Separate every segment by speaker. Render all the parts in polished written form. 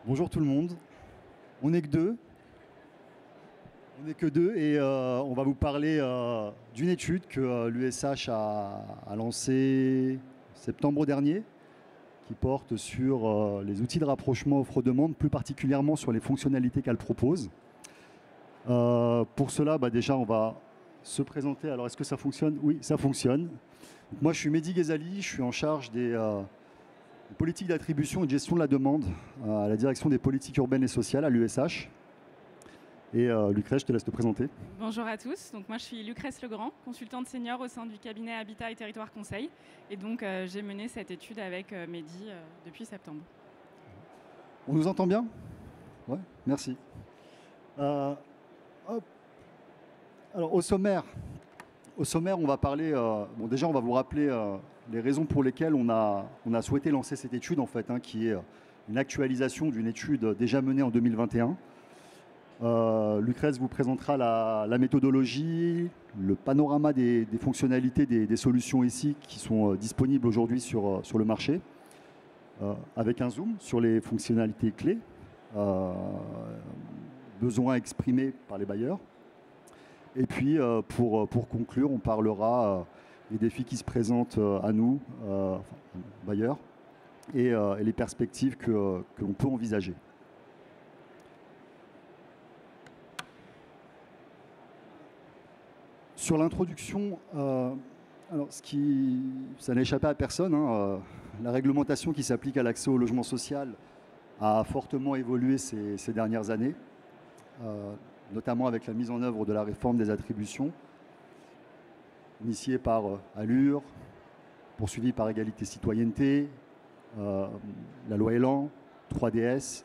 Speaker 1: Bonjour tout le monde. On n'est que deux. On n'est que deux et on va vous parler d'une étude que l'USH a lancée septembre dernier, qui porte sur les outils de rapprochement offre-demande, plus particulièrement sur les fonctionnalités qu'elle propose. Pour cela, déjà, on va se présenter. Alors, est-ce que ça fonctionne? Oui, ça fonctionne. Donc, moi, je suis Mehdi Ghezali, je suis en charge des politiques d'attribution et de gestion de la demande à la direction des politiques urbaines et sociales à l'USH. Et Lucrèce, je te laisse te présenter.
Speaker 2: Bonjour à tous, donc moi je suis Lucrèce Legrand, consultante senior au sein du cabinet Habitat et Territoire Conseil. Et donc j'ai mené cette étude avec Mehdi depuis septembre.
Speaker 1: On nous entend bien? Ouais, merci. Alors au sommaire, on va parler. Déjà, on va vous rappeler les raisons pour lesquelles on a souhaité lancer cette étude, en fait, qui est une actualisation d'une étude déjà menée en 2021. Lucrèce vous présentera la méthodologie, le panorama des fonctionnalités des solutions ici qui sont disponibles aujourd'hui sur le marché, avec un zoom sur les fonctionnalités clés, besoins exprimés par les bailleurs. Et puis, pour conclure, on parlera des défis qui se présentent à nous, bailleurs, et les perspectives que l'on peut envisager. Sur l'introduction, ça n'a échappé à personne, la réglementation qui s'applique à l'accès au logement social a fortement évolué ces dernières années, notamment avec la mise en œuvre de la réforme des attributions, initiée par Allure, poursuivie par Égalité Citoyenneté, la loi Elan, 3DS.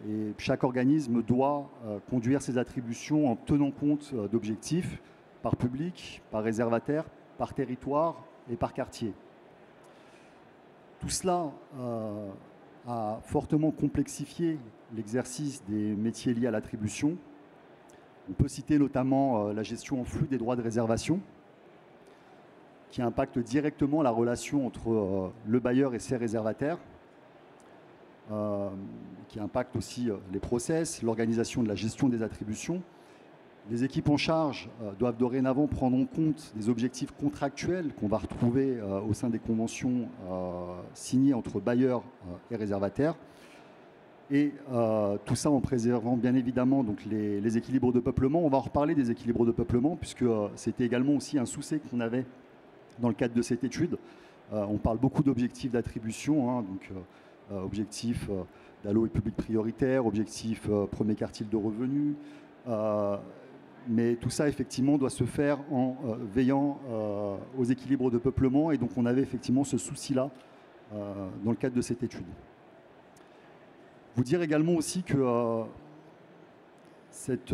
Speaker 1: Et chaque organisme doit conduire ses attributions en tenant compte d'objectifs par public, par réservataire, par territoire et par quartier. Tout cela a fortement complexifié l'exercice des métiers liés à l'attribution. On peut citer notamment la gestion en flux des droits de réservation, qui impacte directement la relation entre le bailleur et ses réservataires, qui impacte aussi les process, l'organisation de la gestion des attributions. Les équipes en charge doivent dorénavant prendre en compte des objectifs contractuels qu'on va retrouver au sein des conventions signées entre bailleurs et réservataires. Et tout ça en préservant bien évidemment donc les équilibres de peuplement. On va en reparler des équilibres de peuplement, puisque c'était également aussi un souci qu'on avait dans le cadre de cette étude. On parle beaucoup d'objectifs d'attribution, donc objectif d'alloué public prioritaire, objectif premier quartile de revenus. Mais tout ça, effectivement, doit se faire en veillant aux équilibres de peuplement. Et donc, on avait effectivement ce souci-là dans le cadre de cette étude. Vous dire également aussi que cette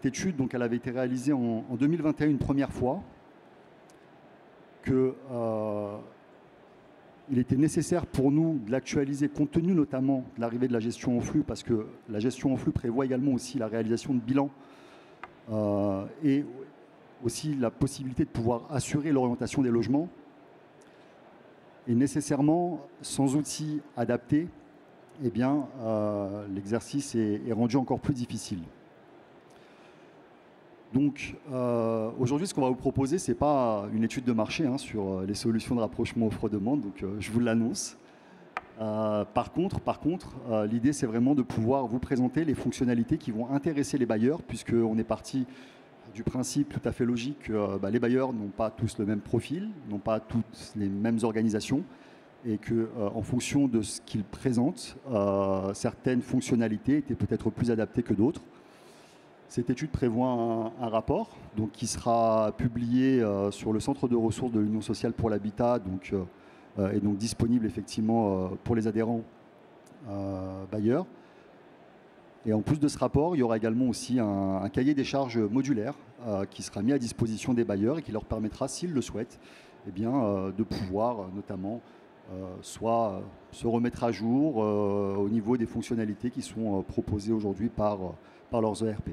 Speaker 1: étude, donc, elle avait été réalisée en 2021 une première fois, que il était nécessaire pour nous de l'actualiser compte tenu notamment de l'arrivée de la gestion en flux, parce que la gestion en flux prévoit également aussi la réalisation de bilans et aussi la possibilité de pouvoir assurer l'orientation des logements. Et nécessairement, sans outils adaptés, l'exercice est rendu encore plus difficile. Donc aujourd'hui, ce qu'on va vous proposer, ce n'est pas une étude de marché sur les solutions de rapprochement offre-demande, donc je vous l'annonce. Par contre, l'idée, c'est vraiment de pouvoir vous présenter les fonctionnalités qui vont intéresser les bailleurs, puisqu'on est parti du principe tout à fait logique que les bailleurs n'ont pas tous le même profil, n'ont pas toutes les mêmes organisations, et qu'en fonction de ce qu'ils présentent, certaines fonctionnalités étaient peut-être plus adaptées que d'autres. Cette étude prévoit un rapport donc, qui sera publié sur le centre de ressources de l'Union sociale pour l'habitat, et donc disponible effectivement pour les adhérents bailleurs. Et en plus de ce rapport, il y aura également aussi un cahier des charges modulaire qui sera mis à disposition des bailleurs et qui leur permettra, s'ils le souhaitent, de pouvoir notamment soit se remettre à jour au niveau des fonctionnalités qui sont proposées aujourd'hui par leurs ERP.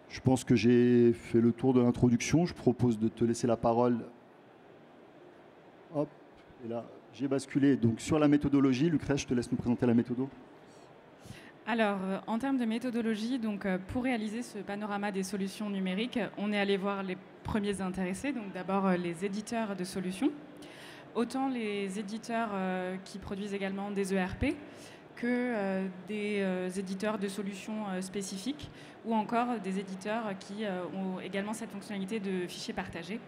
Speaker 1: Je pense que j'ai fait le tour de l'introduction. Je propose de te laisser la parole. Hop, et là, J'ai basculé donc sur la méthodologie. Lucrèce, je te laisse nous présenter la méthode.
Speaker 2: Alors, en termes de méthodologie, donc, pour réaliser ce panorama des solutions numériques, on est allé voir les premiers intéressés, donc d'abord les éditeurs de solutions, autant les éditeurs qui produisent également des ERP que des éditeurs de solutions spécifiques ou encore des éditeurs qui ont également cette fonctionnalité de fichiers partagés.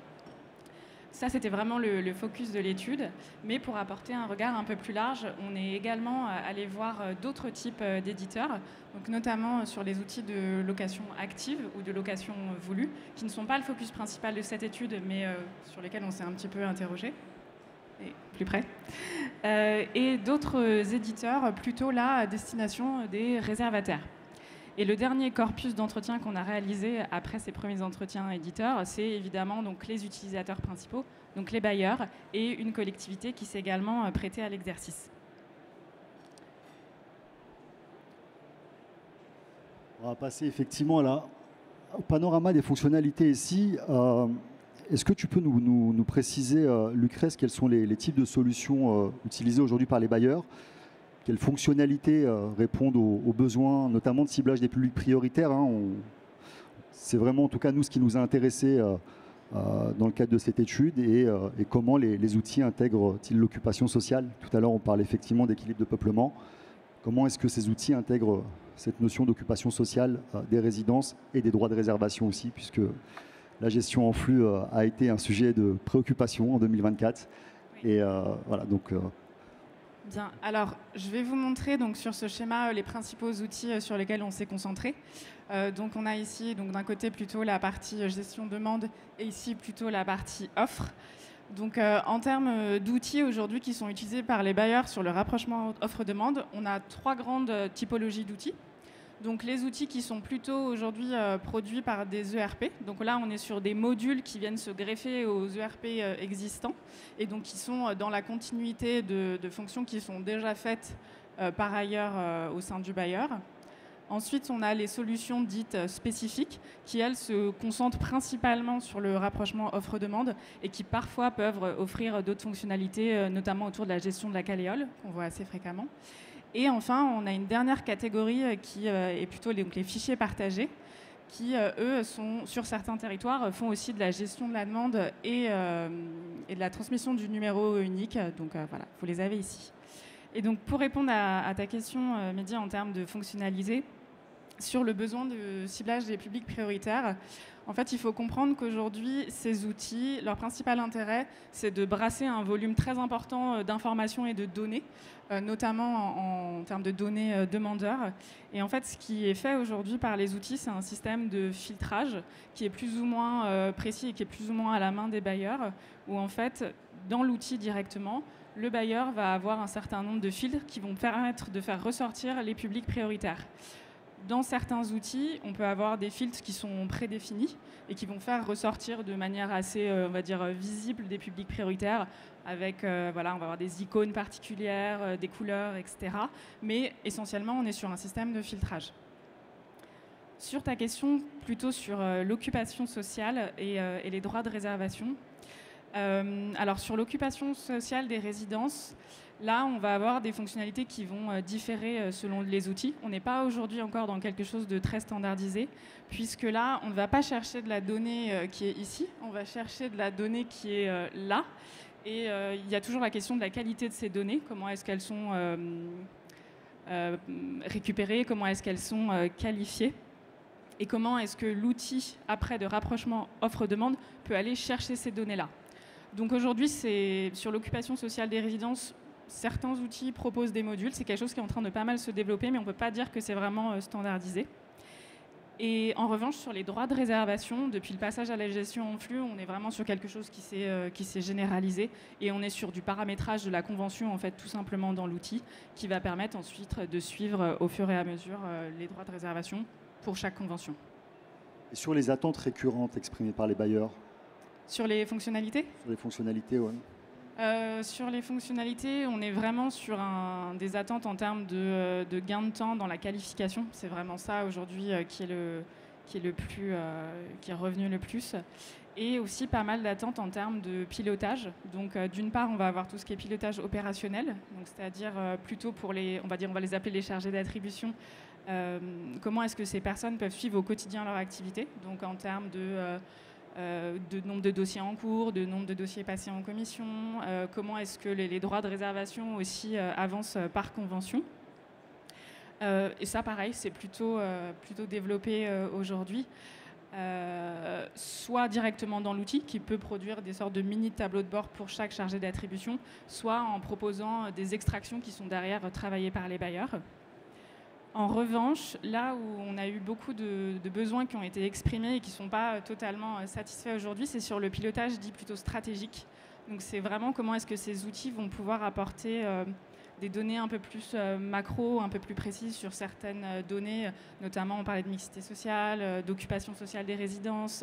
Speaker 2: Ça, c'était vraiment le focus de l'étude. Mais pour apporter un regard un peu plus large, on est également allé voir d'autres types d'éditeurs, donc notamment sur les outils de location active ou de location voulue, qui ne sont pas le focus principal de cette étude, mais sur lesquels on s'est un petit peu interrogé. Et plus près. Et d'autres éditeurs plutôt là à destination des réservataires. Et le dernier corpus d'entretien qu'on a réalisé après ces premiers entretiens éditeurs, c'est évidemment donc les utilisateurs principaux, donc les bailleurs, et une collectivité qui s'est également prêtée à l'exercice.
Speaker 1: On va passer effectivement au panorama des fonctionnalités ici. Est-ce que tu peux nous préciser, Lucrèce, quels sont les types de solutions utilisées aujourd'hui par les bailleurs? Quelles fonctionnalités répondent aux besoins, notamment de ciblage des publics prioritaires, hein. C'est vraiment, en tout cas, nous, ce qui nous a intéressé dans le cadre de cette étude et comment les outils intègrent-ils l'occupation sociale. Tout à l'heure, on parlait effectivement d'équilibre de peuplement. Comment est-ce que ces outils intègrent cette notion d'occupation sociale des résidences et des droits de réservation aussi, puisque la gestion en flux a été un sujet de préoccupation en 2024.
Speaker 2: Oui.
Speaker 1: Et voilà, donc...
Speaker 2: Bien, alors je vais vous montrer donc, sur ce schéma les principaux outils sur lesquels on s'est concentré. Donc on a ici d'un côté plutôt la partie gestion demande et ici plutôt la partie offre. Donc en termes d'outils aujourd'hui qui sont utilisés par les bailleurs sur le rapprochement offre-demande, on a trois grandes typologies d'outils. Donc les outils qui sont plutôt aujourd'hui produits par des ERP. Donc là, on est sur des modules qui viennent se greffer aux ERP existants et donc qui sont dans la continuité de fonctions qui sont déjà faites par ailleurs au sein du bailleur. Ensuite, on a les solutions dites spécifiques qui, elles, se concentrent principalement sur le rapprochement offre-demande et qui parfois peuvent offrir d'autres fonctionnalités, notamment autour de la gestion de la caléole, qu'on voit assez fréquemment. Et enfin, on a une dernière catégorie qui est plutôt les fichiers partagés, qui, eux, sont, sur certains territoires, font aussi de la gestion de la demande et de la transmission du numéro unique. Donc voilà, vous les avez ici. Et donc, pour répondre à ta question, Mehdi, en termes de fonctionnalité, sur le besoin de ciblage des publics prioritaires, en fait, il faut comprendre qu'aujourd'hui, ces outils, leur principal intérêt, c'est de brasser un volume très important d'informations et de données, notamment en termes de données demandeurs. Et en fait, ce qui est fait aujourd'hui par les outils, c'est un système de filtrage qui est plus ou moins précis et qui est plus ou moins à la main des bailleurs, où en fait, dans l'outil directement, le bailleur va avoir un certain nombre de filtres qui vont permettre de faire ressortir les publics prioritaires. Dans certains outils, on peut avoir des filtres qui sont prédéfinis et qui vont faire ressortir de manière assez, on va dire, visible des publics prioritaires avec, voilà, on va avoir des icônes particulières, des couleurs, etc. Mais essentiellement, on est sur un système de filtrage. Sur ta question, plutôt sur l'occupation sociale et les droits de réservation. Alors, sur l'occupation sociale des résidences, là, on va avoir des fonctionnalités qui vont différer selon les outils. On n'est pas aujourd'hui encore dans quelque chose de très standardisé, puisque là, on ne va pas chercher de la donnée qui est ici, on va chercher de la donnée qui est là. Et il y a toujours la question de la qualité de ces données, comment est-ce qu'elles sont récupérées, comment est-ce qu'elles sont qualifiées, et comment est-ce que l'outil, après de rapprochement offre-demande, peut aller chercher ces données-là. Donc aujourd'hui, c'est sur l'occupation sociale des résidences, certains outils proposent des modules. C'est quelque chose qui est en train de pas mal se développer, mais on ne peut pas dire que c'est vraiment standardisé. Et en revanche, sur les droits de réservation, depuis le passage à la gestion en flux, on est vraiment sur quelque chose qui s'est généralisé. Et on est sur du paramétrage de la convention, en fait, tout simplement dans l'outil, qui va permettre ensuite de suivre au fur et à mesure les droits de réservation pour chaque convention.
Speaker 1: Et sur les attentes récurrentes exprimées par les bailleurs?
Speaker 2: Sur les fonctionnalités?
Speaker 1: Sur les fonctionnalités, oui.
Speaker 2: Sur les fonctionnalités, on est vraiment sur des attentes en termes de gain de temps dans la qualification. C'est vraiment ça aujourd'hui qui est revenu le plus. et aussi pas mal d'attentes en termes de pilotage. Donc d'une part, on va avoir tout ce qui est pilotage opérationnel, donc c'est-à-dire plutôt pour on va les appeler les chargés d'attribution. Comment est-ce que ces personnes peuvent suivre au quotidien leur activité, donc en termes de nombre de dossiers en cours, de nombre de dossiers passés en commission, comment est-ce que les droits de réservation aussi avancent par convention. Et ça, pareil, c'est plutôt développé aujourd'hui. Soit directement dans l'outil qui peut produire des sortes de mini tableaux de bord pour chaque chargé d'attribution, soit en proposant des extractions qui sont derrière travaillées par les bailleurs. En revanche, là où on a eu beaucoup de besoins qui ont été exprimés et qui ne sont pas totalement satisfaits aujourd'hui, c'est sur le pilotage dit plutôt stratégique. Donc c'est vraiment comment est-ce que ces outils vont pouvoir apporter des données un peu plus macro, un peu plus précises sur certaines données, notamment on parlait de mixité sociale, d'occupation sociale des résidences,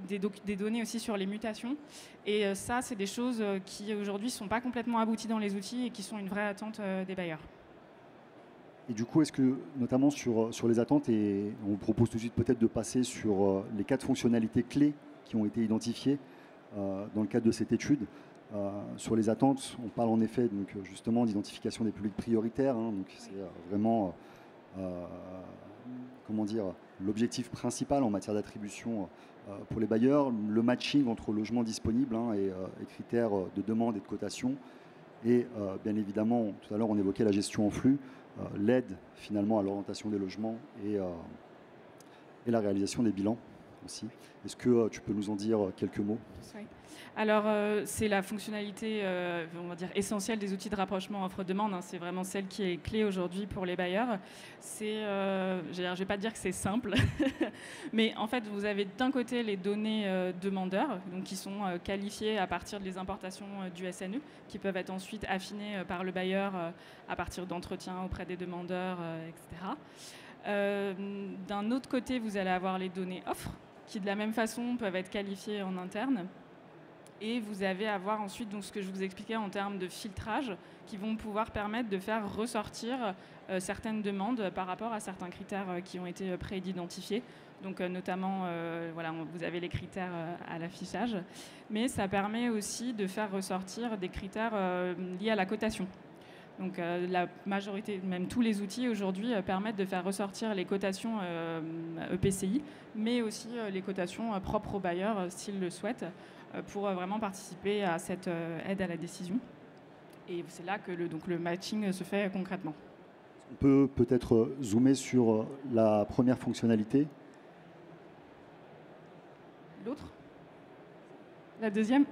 Speaker 2: des données aussi sur les mutations. Et ça, c'est des choses qui aujourd'hui ne sont pas complètement abouties dans les outils et qui sont une vraie attente des bailleurs.
Speaker 1: Et du coup, est-ce que, notamment sur les attentes, et on vous propose tout de suite peut-être de passer sur les 4 fonctionnalités clés qui ont été identifiées dans le cadre de cette étude. Sur les attentes, on parle en effet donc, justement d'identification des publics prioritaires. Donc c'est vraiment comment dire, l'objectif principal en matière d'attribution pour les bailleurs, le matching entre logements disponibles et critères de demande et de cotation. Et bien évidemment, tout à l'heure on évoquait la gestion en flux, l'aide finalement à l'orientation des logements et la réalisation des bilans aussi. Est-ce que tu peux nous en dire quelques mots ?
Speaker 2: Alors, c'est la fonctionnalité, on va dire, essentielle des outils de rapprochement offre-demande. C'est vraiment celle qui est clé aujourd'hui pour les bailleurs. Je ne vais pas dire que c'est simple, mais en fait, vous avez d'un côté les données demandeurs, donc qui sont qualifiées à partir des importations du SNU, qui peuvent être ensuite affinées par le bailleur à partir d'entretiens auprès des demandeurs, etc. D'un autre côté, vous allez avoir les données offres, qui de la même façon peuvent être qualifiées en interne. Et vous allez avoir ensuite donc, ce que je vous expliquais en termes de filtrage qui vont pouvoir permettre de faire ressortir certaines demandes par rapport à certains critères qui ont été préidentifiés. Donc notamment, voilà, vous avez les critères à l'affichage. Mais ça permet aussi de faire ressortir des critères liés à la cotation. Donc la majorité, même tous les outils aujourd'hui permettent de faire ressortir les cotations EPCI, mais aussi les cotations propres aux bailleurs s'ils le souhaitent, pour vraiment participer à cette aide à la décision. Et c'est là que le matching se fait concrètement.
Speaker 1: On peut peut-être zoomer sur la première fonctionnalité.
Speaker 2: L'autre ? La deuxième ?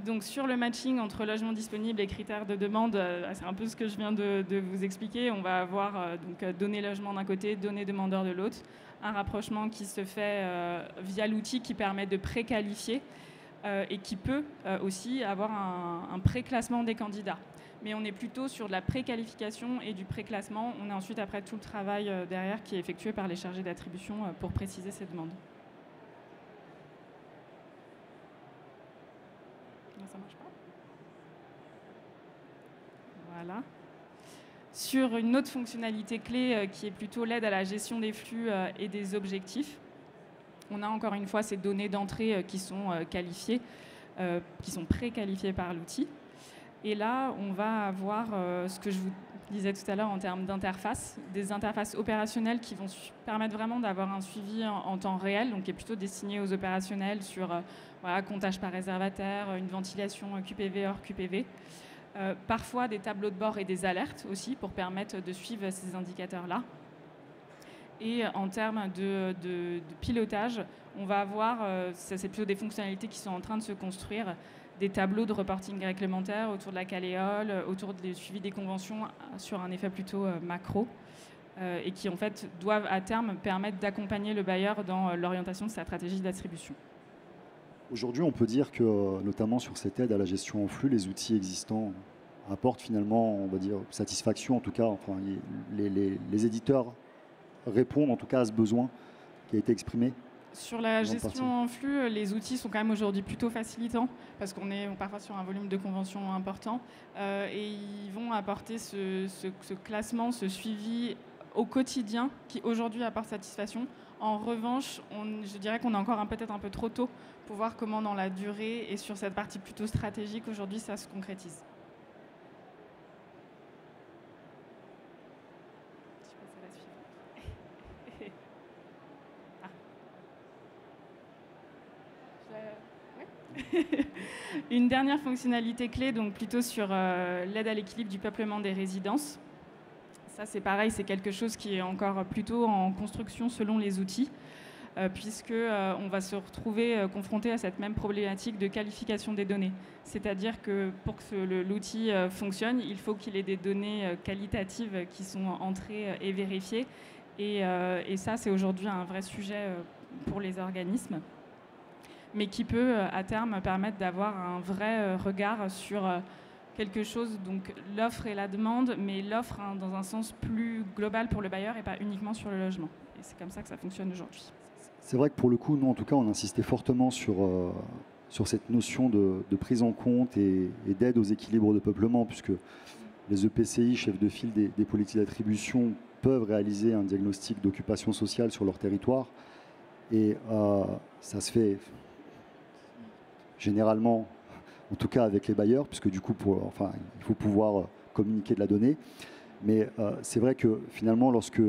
Speaker 2: Donc sur le matching entre logement disponible et critères de demande, c'est un peu ce que je viens de vous expliquer. On va avoir données logement d'un côté, données demandeurs de l'autre. Un rapprochement qui se fait via l'outil qui permet de préqualifier et qui peut aussi avoir un préclassement des candidats. Mais on est plutôt sur de la préqualification et du préclassement. On a ensuite après tout le travail derrière qui est effectué par les chargés d'attribution pour préciser ces demandes. Ça marche pas. Voilà. Sur une autre fonctionnalité clé qui est plutôt l'aide à la gestion des flux et des objectifs, on a encore une fois ces données d'entrée qui sont qualifiées, qui sont préqualifiées par l'outil. Et là, on va avoir ce que je vous disais tout à l'heure en termes d'interface, des interfaces opérationnelles qui vont permettre vraiment d'avoir un suivi en temps réel, donc qui est plutôt destiné aux opérationnels sur voilà, comptage par réservataire, une ventilation QPV hors QPV. Parfois des tableaux de bord et des alertes aussi pour permettre de suivre ces indicateurs-là. Et en termes de pilotage, on va avoir, c'est plutôt des fonctionnalités qui sont en train de se construire, des tableaux de reporting réglementaire autour de la Caléole, autour du suivi des conventions sur un effet plutôt macro, et qui en fait doivent à terme permettre d'accompagner le bailleur dans l'orientation de sa stratégie d'attribution.
Speaker 1: Aujourd'hui, on peut dire que, notamment sur cette aide à la gestion en flux, les outils existants apportent finalement, on va dire, satisfaction. En tout cas, enfin, les éditeurs répondent en tout cas à ce besoin qui a été exprimé.
Speaker 2: Sur la gestion en flux, les outils sont quand même aujourd'hui plutôt facilitants parce qu'on est parfois sur un volume de conventions important et ils vont apporter ce classement, ce suivi au quotidien qui aujourd'hui apportent satisfaction. En revanche, je dirais qu'on est encore peut-être un peu trop tôt pour voir comment dans la durée et sur cette partie plutôt stratégique aujourd'hui ça se concrétise. Une dernière fonctionnalité clé, donc plutôt sur l'aide à l'équilibre du peuplement des résidences. Ça, c'est pareil, c'est quelque chose qui est encore plutôt en construction selon les outils, puisqu'on va se retrouver confronté à cette même problématique de qualification des données. C'est-à-dire que pour que l'outil fonctionne, il faut qu'il ait des données qualitatives qui sont entrées et vérifiées. Et ça, c'est aujourd'hui un vrai sujet pour les organismes, mais qui peut à terme permettre d'avoir un vrai regard sur quelque chose, donc l'offre et la demande, mais l'offre dans un sens plus global pour le bailleur et pas uniquement sur le logement. Et c'est comme ça que ça fonctionne aujourd'hui.
Speaker 1: C'est vrai que pour le coup, nous en tout cas, on insistait fortement sur cette notion de prise en compte et d'aide aux équilibres de peuplement, puisque les EPCI, chefs de file des politiques d'attribution, peuvent réaliser un diagnostic d'occupation sociale sur leur territoire. Et ça se fait généralement, en tout cas avec les bailleurs, puisque du coup, il faut pouvoir communiquer de la donnée. Mais c'est vrai que finalement, lorsque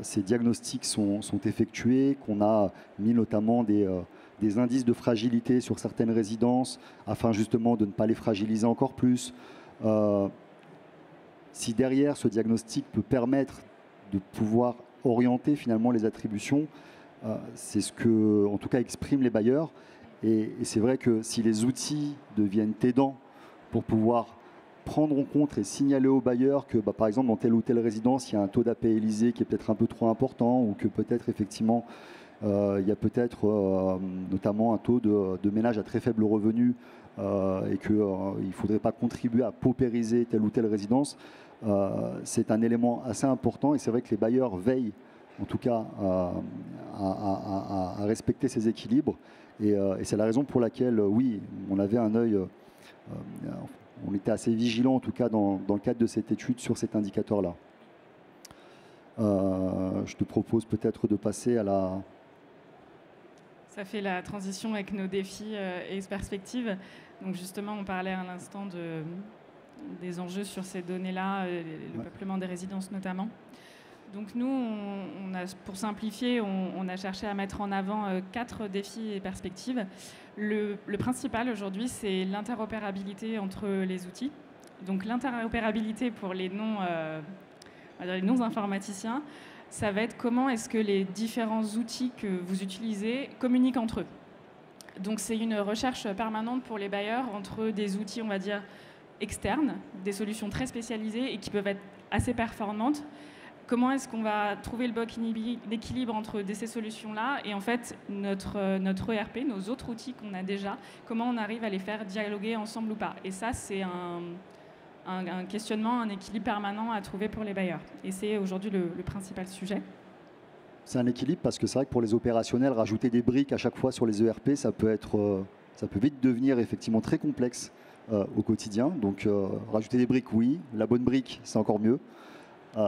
Speaker 1: ces diagnostics sont effectués, qu'on a mis notamment des indices de fragilité sur certaines résidences, afin justement de ne pas les fragiliser encore plus, si derrière ce diagnostic peut permettre de pouvoir orienter finalement les attributions, c'est ce que, en tout cas, expriment les bailleurs. Et c'est vrai que si les outils deviennent aidants pour pouvoir prendre en compte et signaler aux bailleurs que, par exemple, dans telle ou telle résidence, il y a un taux d'APLisé qui est peut-être un peu trop important, ou que peut-être, effectivement, il y a peut-être notamment un taux de ménage à très faible revenu et qu'il ne faudrait pas contribuer à paupériser telle ou telle résidence, c'est un élément assez important. Et c'est vrai que les bailleurs veillent, en tout cas, à respecter ces équilibres. Et c'est la raison pour laquelle, oui, on avait un œil, on était assez vigilant, en tout cas, dans le cadre de cette étude sur cet indicateur-là. Je te propose peut-être de passer à la...
Speaker 2: Ça fait la transition avec nos défis et perspectives. Donc justement, on parlait à l'instant des enjeux sur ces données-là, le peuplement des résidences notamment. Donc nous, pour simplifier, on a cherché à mettre en avant 4 défis et perspectives. Le principal aujourd'hui, c'est l'interopérabilité entre les outils. Donc l'interopérabilité pour les non-informaticiens, ça va être comment est-ce que les différents outils que vous utilisez communiquent entre eux. Donc c'est une recherche permanente pour les bailleurs entre des outils, on va dire, externes, des solutions très spécialisées et qui peuvent être assez performantes. Comment est-ce qu'on va trouver le bon équilibre entre ces solutions-là et en fait notre ERP, nos autres outils qu'on a déjà, comment on arrive à les faire dialoguer ensemble ou pas. Et ça, c'est un questionnement, un équilibre permanent à trouver pour les bailleurs. Et c'est aujourd'hui le principal sujet.
Speaker 1: C'est un équilibre parce que c'est vrai que pour les opérationnels, rajouter des briques à chaque fois sur les ERP, ça peut vite devenir effectivement très complexe au quotidien. Donc rajouter des briques, oui. La bonne brique, c'est encore mieux.
Speaker 2: Oui.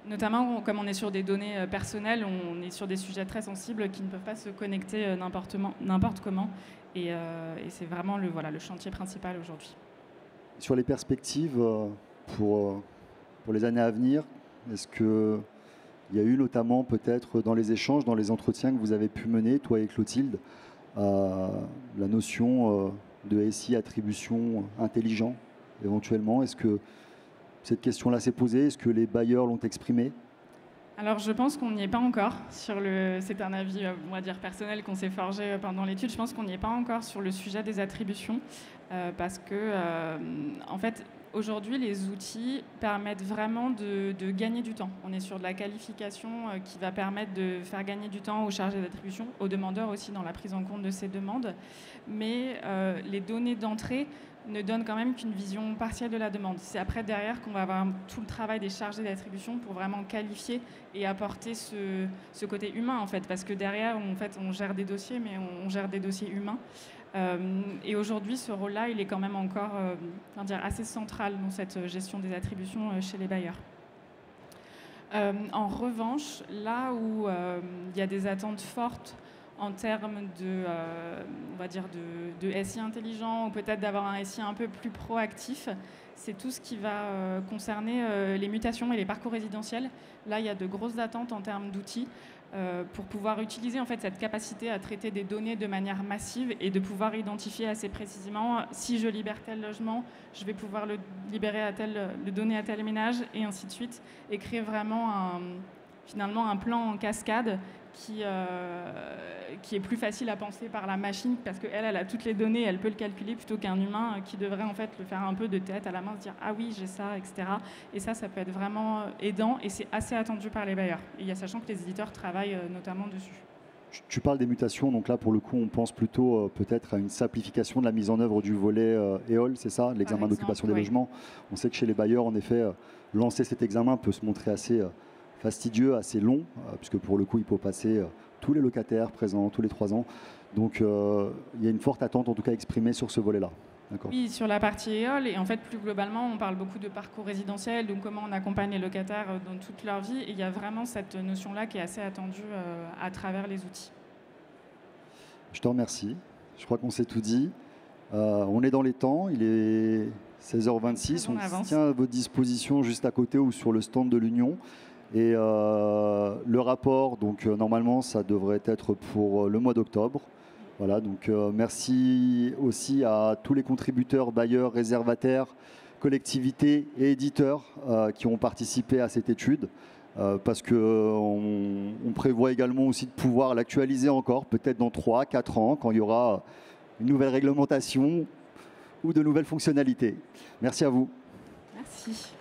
Speaker 2: Notamment, comme on est sur des données personnelles, on est sur des sujets très sensibles qui ne peuvent pas se connecter n'importe comment. Et c'est vraiment le chantier principal aujourd'hui.
Speaker 1: Sur les perspectives pour les années à venir, est-ce qu'il y a eu notamment peut-être dans les échanges, dans les entretiens que vous avez pu mener, toi et Clotilde, la notion de SI attribution intelligent éventuellement? Est-ce que cette question-là s'est posée? Est-ce que les bailleurs l'ont exprimé?
Speaker 2: Alors je pense qu'on n'y est pas encore. C'est un avis, on va dire, personnel qu'on s'est forgé pendant l'étude. Je pense qu'on n'y est pas encore sur le sujet des attributions parce que, en fait, aujourd'hui, les outils permettent vraiment de gagner du temps. On est sur de la qualification qui va permettre de faire gagner du temps aux chargés d'attribution, aux demandeurs aussi dans la prise en compte de ces demandes. Mais les données d'entrée ne donnent quand même qu'une vision partielle de la demande. C'est après, derrière, qu'on va avoir tout le travail des chargés d'attribution pour vraiment qualifier et apporter ce côté humain, en fait. Parce que derrière, en fait, on gère des dossiers, mais on gère des dossiers humains. Et aujourd'hui, ce rôle-là, il est quand même encore assez central dans cette gestion des attributions chez les bailleurs. En revanche, là où il y a des attentes fortes en termes on va dire de SI intelligent ou peut-être d'avoir un SI un peu plus proactif, c'est tout ce qui va concerner les mutations et les parcours résidentiels. Là, il y a de grosses attentes en termes d'outils pour pouvoir utiliser en fait cette capacité à traiter des données de manière massive et de pouvoir identifier assez précisément si je libère tel logement, je vais pouvoir le donner à tel ménage et ainsi de suite, et créer vraiment finalement un plan en cascade qui est plus facile à penser par la machine parce qu'elle a toutes les données, elle peut le calculer plutôt qu'un humain qui devrait en fait le faire un peu de tête à la main, se dire ah oui j'ai ça, etc. Et ça peut être vraiment aidant et c'est assez attendu par les bailleurs. Et sachant que les éditeurs travaillent notamment dessus.
Speaker 1: Tu parles des mutations, donc là pour le coup on pense plutôt peut-être à une simplification de la mise en œuvre du volet EOL, c'est ça, l'examen d'occupation des logements. On sait que chez les bailleurs en effet lancer cet examen peut se montrer assez fastidieux, assez long, puisque pour le coup il faut passer tous les locataires présents tous les 3 ans. Donc il y a une forte attente en tout cas exprimée sur ce volet-là.
Speaker 2: Oui, sur la partie EOL, et en fait plus globalement on parle beaucoup de parcours résidentiel, donc comment on accompagne les locataires dans toute leur vie, et il y a vraiment cette notion-là qui est assez attendue à travers les outils.
Speaker 1: Je te remercie, je crois qu'on s'est tout dit. On est dans les temps, il est 16h26, on se tient à votre disposition juste à côté ou sur le stand de l'Union. Et le rapport, donc normalement ça devrait être pour le mois d'octobre. Voilà, donc merci aussi à tous les contributeurs, bailleurs, réservataires, collectivités et éditeurs qui ont participé à cette étude, parce qu'on prévoit également aussi de pouvoir l'actualiser encore, peut-être dans 3-4 ans, quand il y aura une nouvelle réglementation ou de nouvelles fonctionnalités. Merci à vous.
Speaker 2: Merci.